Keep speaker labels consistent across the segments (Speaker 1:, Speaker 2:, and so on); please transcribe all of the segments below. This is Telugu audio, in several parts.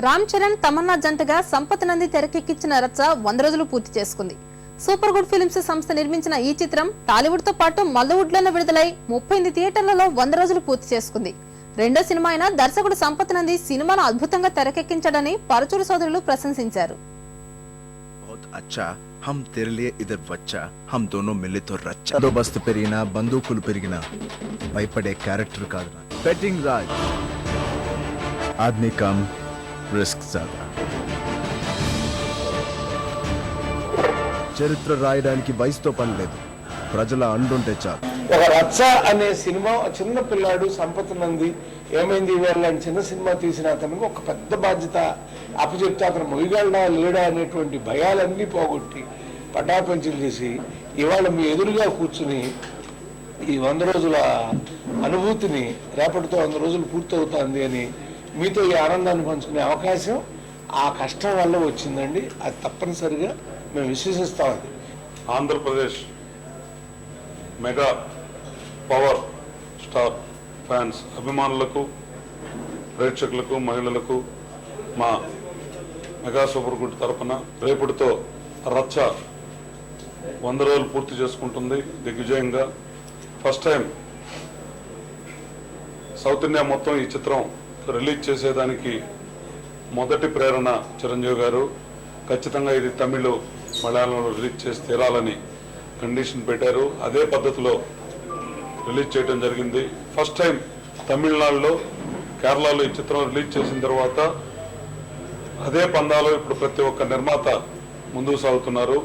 Speaker 1: రామ్ చరణ్ తమన్నా జంటగా సంపత్ నంది తెరకెక్కించిన రచ్చ 100 రోజులు పూర్తి చేసుకుంది. సూపర్ గుడ్ ఫిల్మ్స్ సంస్థ నిర్మించిన ఈ చిత్రం టాలీవుడ్ తో పాటు మల్లవుడ్ లో విడుదలై 38 థియేటర్లలో 100 రోజులు పూర్తి చేసుకుంది. రెండో సినిమా అయిన దర్శకుడు సంపత్ నంది సినిమాను అద్భుతంగా తెరకెక్కించాడని పరచూరు సోదరులు ప్రశంసించారు.
Speaker 2: हम तेरे लिए इधर बच्चा हम दोनों मिले तो रच्चा बंदोबस्त పెరిగినా బందూకులు పెరిగినా భయపడే క్యారెక్టర్ కాదు బెట్టింగ్ రాజ్ ఆద్మీ కమ్ రిస్క్ జ్యాదా చరిత్ర రాయడానికి వయసుతో పని లేదు ప్రజల అండుంటే చాలు
Speaker 3: ఒక రచ్చ అనే సినిమా చిన్న పిల్లాడు సంపత్ నంది ఏమైంది ఇవాళ చిన్న సినిమా తీసిన అతనికి ఒక పెద్ద బాధ్యత అప్పచెప్తే అతను మొయ్యగలడా లేడా అనేటువంటి భయాలన్నీ పోగొట్టి పటాపంచలు చేసి ఇవాళ మీ ఎదురుగా కూర్చుని ఈ 100 రోజుల అనుభూతిని రేపటితో 100 రోజులు పూర్తవుతుంది అని మీతో ఈ ఆనందాన్ని పంచుకునే అవకాశం ఆ కష్టం వల్ల వచ్చిందండి. అది తప్పనిసరిగా మేము విశ్వసిస్తామండి.
Speaker 4: Andhra Pradesh mega power star fans అభిమానులకు ప్రేక్షకులకు మహిళలకు మా మెగా సూపర్ గుడ్ తరపున రేపటితో రచ్చ 100 రోజులు పూర్తి చేసుకుంటుంది దిగ్విజయంగా. ఫస్ట్ టైం సౌత్ ఇండియా మొత్తం ఈ చిత్రం రిలీజ్ చేసేదానికి మొదటి ప్రేరణ చిరంజీవి గారు. ఖచ్చితంగా ఇది తమిళ మలయాళంలో రిలీజ్ చేసి తీరాలని కండిషన్ పెట్టారు. అదే పద్ధతిలో రిలీజ్ చేయడం జరిగింది. ఫస్ట్ టైం తమిళనాడులో కేరళలో ఈ చిత్రం రిలీజ్ చేసిన తర్వాత అదే పందాలో ఇప్పుడు ప్రతి ఒక్క నిర్మాత ముందుకు సాగుతున్నారు.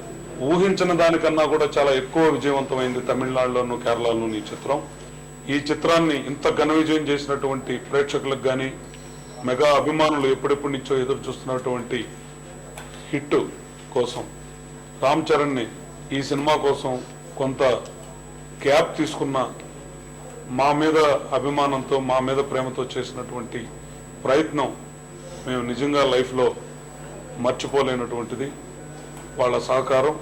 Speaker 4: ఊహించిన దానికన్నా కూడా చాలా ఎక్కువ విజయవంతమైంది తమిళనాడులోను కేరళలోను ఈ చిత్రం. ఈ చిత్రాన్ని ఇంత ఘన విజయం చేసినటువంటి ప్రేక్షకులకు కానీ మెగా అభిమానులు ఎప్పుడెప్పటి నుంచో ఎదురు చూస్తున్నటువంటి హిట్ కోసం రామ్ చరణ్ని ఈ సినిమా కోసం కొంత గ్యాప్ తీసుకున్న మా మీద అభిమానంతో మా మీద ప్రేమతో చేసినటువంటి ప్రయత్నం మేము నిజంగా లైఫ్లో మర్చిపోలేనటువంటిది. వాళ్ళ సహకారం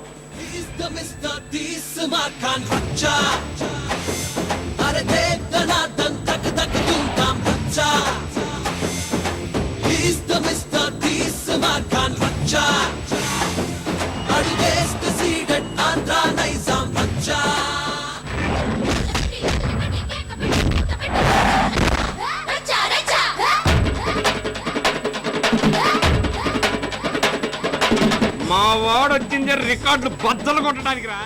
Speaker 5: మా వాడు వచ్చింది రికార్డులు బద్దలు కొట్టడానికి రా.